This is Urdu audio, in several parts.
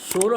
16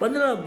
15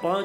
5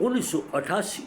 1988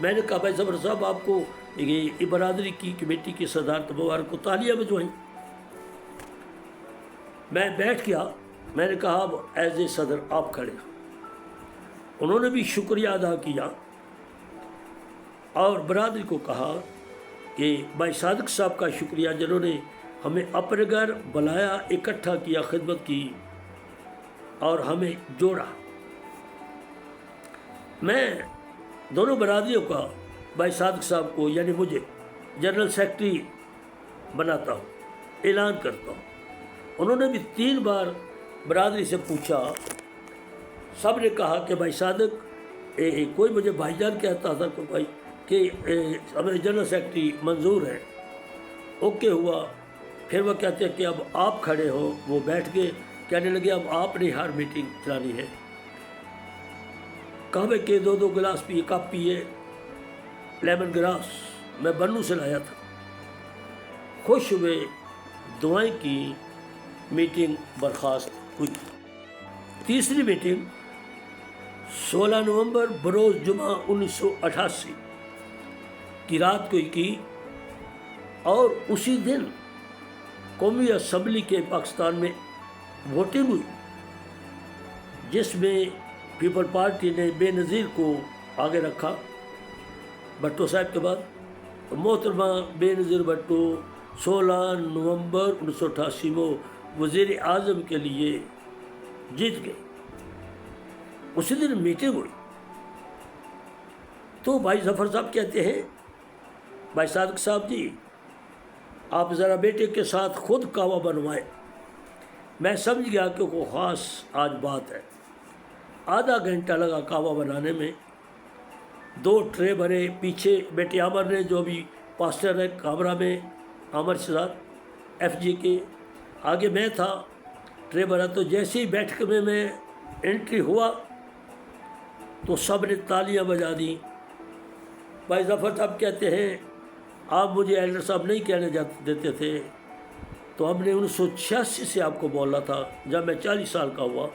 میں نے کہا بھائی ظفر صاحب آپ کو یہ برادری کی کمیٹی کی صدارت مبارک کو تالیاں بجوائیں۔ میں بیٹھ گیا، میں نے کہا اب ایز اے صدر آپ کھڑے۔ انہوں نے بھی شکریہ ادا کیا اور برادری کو کہا کہ بھائی صادق صاحب کا شکریہ جنہوں نے ہمیں اپنے گھر بلایا، اکٹھا کیا، خدمت کی اور ہمیں جوڑا۔ میں دونوں برادریوں کا بھائی صادق صاحب کو یعنی مجھے جنرل سیکرٹری بناتا ہوں، اعلان کرتا ہوں۔ انہوں نے بھی 3 بار برادری سے پوچھا، سب نے کہا کہ بھائی صادق کوئی مجھے بھائی جان کہتا تھا کہ بھائی کہ ہمیں جنرل سیکرٹری منظور ہے، اوکے ہوا۔ پھر وہ کہتے ہیں کہ اب آپ کھڑے ہو، وہ بیٹھ گئے، کہنے لگے اب آپ نے ہر میٹنگ چلانی ہے۔ کہوے کے 2 گلاس پیے، کپ پیے، لیمن گراس میں بنو سے لایا تھا، خوش ہوئے، دعائیں کی، میٹنگ برخاست ہوئی۔ تیسری میٹنگ 16 نومبر بروز جمعہ 1988 کی رات کو کی اور اسی دن قومی اسمبلی کے پاکستان میں ووٹنگ ہوئی، جس میں پیپل پارٹی نے بے نظیر کو آگے رکھا بھٹو صاحب کے بعد۔ محترمہ بے نظیر بھٹو 16 نومبر 1988 میں وزیر اعظم کے لیے جیت گئے۔ اسی دن میٹنگ ہوئی تو بھائی ظفر صاحب کہتے ہیں بھائی صادق صاحب جی آپ ذرا بیٹے کے ساتھ خود کہوہ بنوائیں۔ میں سمجھ گیا کہ کوئی خاص آج بات ہے۔ آدھا گھنٹہ لگا کہوہ بنانے میں، 2 ٹرے بھرے، پیچھے بیٹے عامر نے جو بھی پاسٹر ہے کامرہ میں، عامر شہزاد FG کے، آگے میں تھا، ٹرے بھرا۔ تو جیسے ہی بیٹھک میں انٹری ہوا تو سب نے تالیاں بجا دیں۔ بھائی ظفر صاحب کہتے ہیں آپ مجھے ایلڈر صاحب نہیں کہنے دیتے تھے، تو ہم نے 1986 سے آپ کو بولا تھا جب میں 40 سال کا ہوا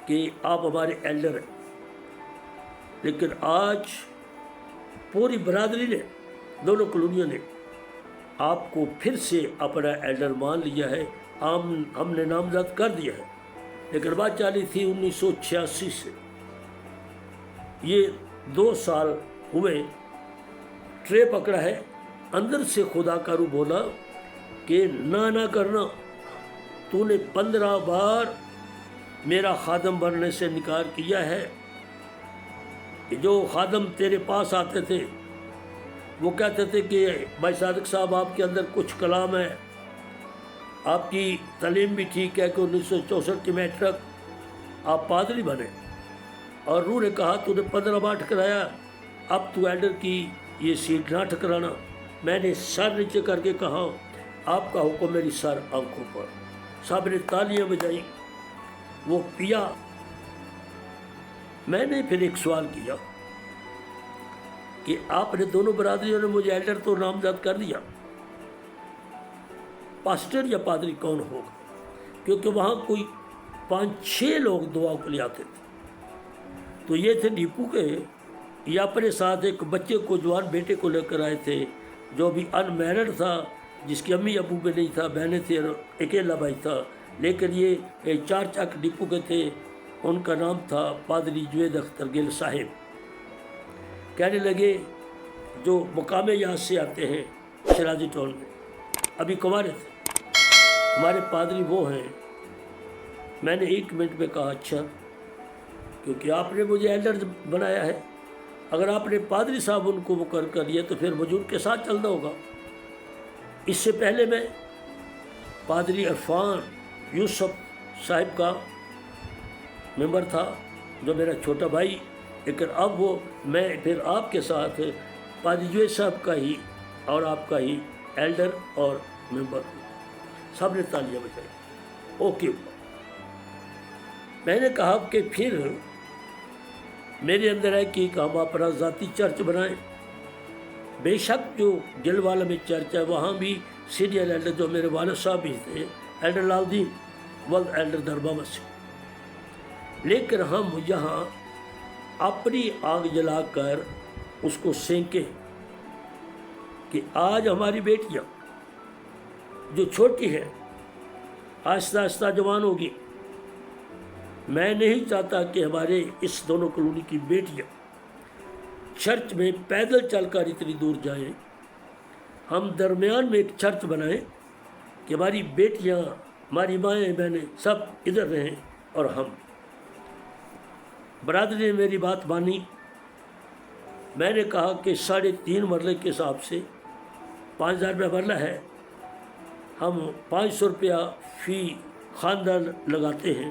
کہ آپ ہمارے ایلڈر ہیں، لیکن آج پوری برادری نے، دونوں کالونیوں نے آپ کو پھر سے اپنا ایلڈر مان لیا ہے، ہم نے نامزد کر دیا ہے۔ لیکن بات چلی تھی 1986 سے، یہ 2 سال ہوئے، ٹرے پکڑا ہے، اندر سے خدا کا روح بولا کہ نہ کرنا، تو نے 15 بار میرا خادم بننے سے انکار کیا ہے۔ کہ جو خادم تیرے پاس آتے تھے وہ کہتے تھے کہ بھائی صادق صاحب آپ کے اندر کچھ کلام ہے، آپ کی تعلیم بھی ٹھیک ہے کہ 1964 کی میٹرک آپ پادری بنے، اور روح نے کہا تو نے 15 بار ٹھکرایا، اب تو ایلڈر کی یہ سیٹ نہ ٹھکرانا۔ میں نے سر نیچے کر کے کہا آپ کا حکم میری سر آنکھوں پر۔ سب نے تالیاں بجائیں، وہ پیا۔ میں نے پھر ایک سوال کیا کہ آپ نے دونوں برادریوں نے مجھے ایلڈر تو نامزد کر دیا، پاسٹر یا پادری کون ہوگا؟ کیونکہ وہاں کوئی 5-6 لوگ دعا کے لیے آتے تھے۔ تو یہ تھے ڈیپو کے، یا اپنے ساتھ ایک بچے کو، جوان بیٹے کو لے کر آئے تھے جو بھی ان میرڈ تھا، جس کی امی ابو بھی نہیں تھا، بہنیں تھیں، اکیلا بھائی تھا۔ لیکن یہ 4 چک ڈپو کے تھے، ان کا نام تھا پادری جوید اختر گل صاحب۔ کہنے لگے جو مقام یہاں سے آتے ہیں شرازی ٹول میں، ابھی کنوارے تھے، ہمارے پادری وہ ہیں۔ میں نے 1 منٹ میں کہا اچھا، کیونکہ آپ نے مجھے ایلڈر بنایا ہے، اگر آپ نے پادری صاحب ان کو مقرر کر لیا تو پھر مجھے ان کے ساتھ چلنا ہوگا۔ اس سے پہلے میں پادری عرفان یوسف صاحب کا ممبر تھا، جو میرا چھوٹا بھائی، لیکن اب وہ میں پھر آپ کے ساتھ پادری جوید صاحب کا ہی اور آپ کا ہی ایلڈر اور ممبر ہوں۔ سب نے تالیاں بجائی، اوکے۔ میں نے کہا کہ پھر میرے اندر ہے کہ ہم اپنا ذاتی چرچ بنائیں۔ بے شک جو گل والا میں چرچ ہے وہاں بھی سینئر ایلڈر جو میرے والد صاحب بھی تھے، ایلڈر لال دین ولد ایلڈر دربا مسجد، لیکن ہم یہاں اپنی آگ جلا کر اس کو سینکے کہ آج ہماری بیٹیاں جو چھوٹی ہیں آہستہ آہستہ جوان ہوگی. میں نہیں چاہتا کہ ہمارے اس دونوں کالونی کی بیٹیاں چرچ میں پیدل چل کر اتنی دور جائیں. ہم درمیان میں ایک چرچ بنائیں کہ ہماری بیٹیاں، ہماری مائیں بہنیں سب ادھر رہیں اور ہم. برادری نے میری بات مانی. میں نے کہا کہ 3.5 مرلے کے حساب سے 5,000 روپیہ مرلہ ہے، ہم 500 روپیہ فی خاندان لگاتے ہیں.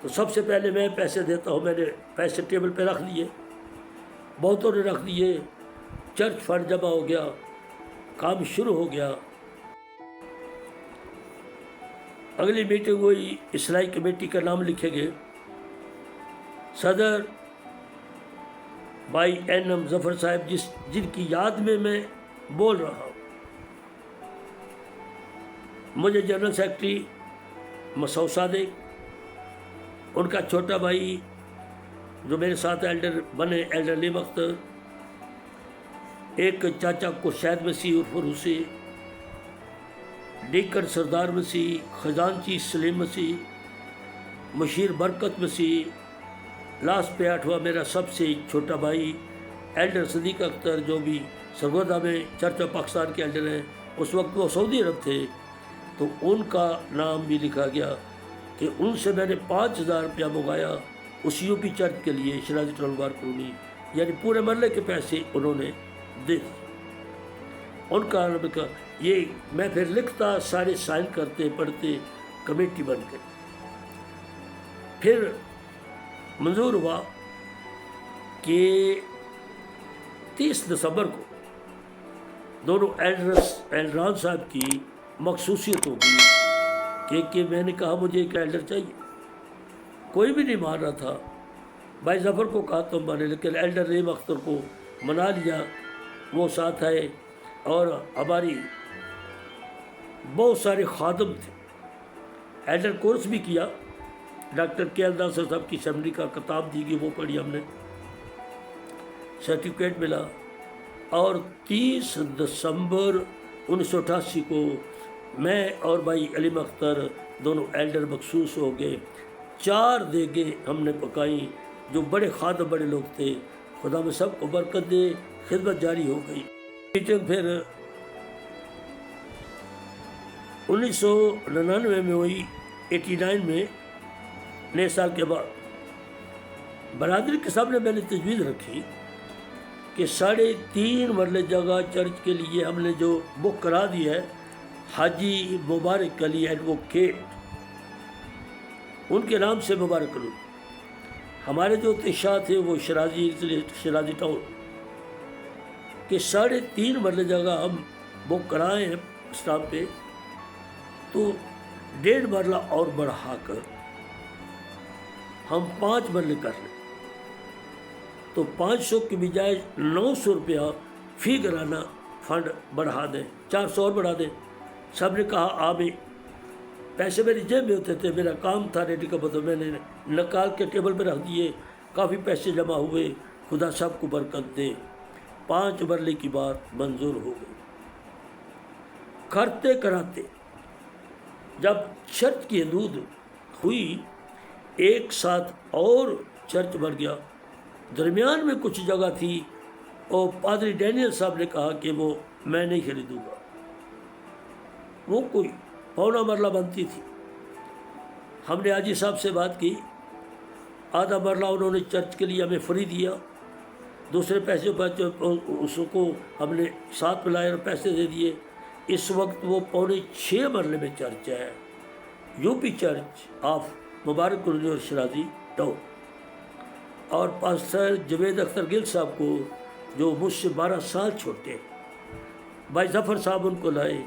تو سب سے پہلے میں پیسے دیتا ہوں. میں نے پیسے ٹیبل پہ رکھ لیے، بہتوں نے رکھ لیے. چرچ فنڈ جمع ہو گیا، کام شروع ہو گیا. اگلی میٹنگ ہوئی، اصلاحی کمیٹی کا نام لکھے گئے. صدر بھائی این ظفر صاحب جن کی یاد میں بول رہا ہوں. مجھے جنرل سیکرٹری مسعود صادق، ان کا چھوٹا بھائی جو میرے ساتھ ایلڈر بنے ایلڈر علیم اختر، ایک چاچا کو شہد مسیح عرف روسی، ڈیکن سردار مسیح، خزانچی سلیم مسیح، مشیر برکت مسیح، لاسٹ پہ 8واں میرا سب سے چھوٹا بھائی ایلڈر صدیق اختر جو بھی سرگودا میں چرچ آف پاکستان کے ایلڈر ہیں. اس وقت وہ سعودی عرب تھے تو ان کا نام بھی لکھا گیا کہ ان سے میں نے 5,000 روپیہ منگایا اس یو پی چرچ کے لیے شرازی ٹرانسفار کالونی، یعنی پورے مرلے کے پیسے انہوں نے دے دیے. ان کا یہ میں پھر لکھتا، سارے سائن کرتے پڑھتے، کمیٹی بن گئی. پھر منظور ہوا کہ 30 دسمبر کو دونوں ایلڈران صاحب کی مخصوصیت ہوگی کہ میں نے کہا مجھے ایک ایلڈر چاہیے. کوئی بھی نہیں مان رہا تھا. بھائی ظفر کو کہا تو مانے، لیکن ایلڈر علیم اختر کو منا لیا، وہ ساتھ آئے. اور ہماری بہت سارے خادم تھے. ایلڈر کورس بھی کیا. ڈاکٹر کے ناصر صاحب کی اسمبلی کا کتاب دی گئی، وہ پڑھی ہم نے، سرٹیفکیٹ ملا. اور 30 دسمبر 1988 کو میں اور بھائی علیم اختر دونوں ایلڈر مخصوص ہو گئے. 4 دیگیں ہم نے پکائیں. جو بڑے خادم بڑے لوگ تھے، خدا میں سب کو برکت دے، خدمت جاری ہو گئی. میٹنگ پھر 1999 میں ہوئی. 89 میں نئے سال کے بعد برادری کے سامنے میں نے تجویز رکھی کہ 3.5 مرلے جگہ چرچ کے لیے ہم نے جو بک کرا دی ہے حاجی مبارک علی ایڈوکیٹ، ان کے نام سے مبارک علی. ہمارے جو تشاہ تھے وہ شرازی ٹاؤن کہ 3.5 مرلے جگہ ہم بک کرائے ہیں اسٹامپ پہ، تو 1.5 مرلہ اور بڑھا کر ہم 5 مرلے کر لیں. تو 500 کی بجائے 900 روپیہ فی گرانہ فنڈ بڑھا دیں، 400 اور بڑھا دیں. سب نے کہا آمین. پیسے میری جیب میں ہوتے تھے، میرا کام تھا ریڈی کا بدل، میں نے نکال کے ٹیبل پہ رکھ دیے. کافی پیسے جمع ہوئے. خدا سب کو برکت دے. 5 مرلے کی بات منظور ہو گئی. کرتے کراتے جب چرچ کی حدود ہوئی، ایک ساتھ اور چرچ بن گیا. درمیان میں کچھ جگہ تھی، اور پادری ڈینیل صاحب نے کہا کہ وہ میں نہیں خریدوں گا. وہ کوئی 1.25 مرلہ بنتی تھی. ہم نے حاجی صاحب سے بات کی، آدھا مرلہ انہوں نے چرچ کے لیے ہمیں فری دیا. دوسرے پیسے اس کو ہم نے ساتھ ملائے اور پیسے دے دیے. اس وقت وہ 6.25 مرلے میں چرچ ہے، یو پی چرچ آف مبارک علی اور شرازی ٹاؤن. اور پاسٹر جوید اختر گل صاحب کو جو مجھ سے 12 سال چھوٹے، بھائی ظفر صاحب ان کو لائے.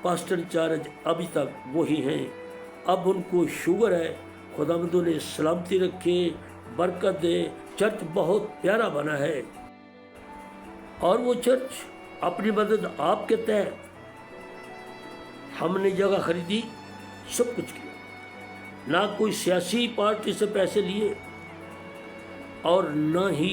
پاسٹر انچارج ابھی تک وہی ہیں. اب ان کو شوگر ہے. خداوند نے سلامتی رکھے، برکت دے. چرچ بہت پیارا بنا ہے، اور وہ چرچ اپنی مدد آپ کے تحت ہم نے جگہ خریدی، سب کچھ کیا. نہ کوئی سیاسی پارٹی سے پیسے لیے اور نہ ہی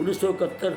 1971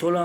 16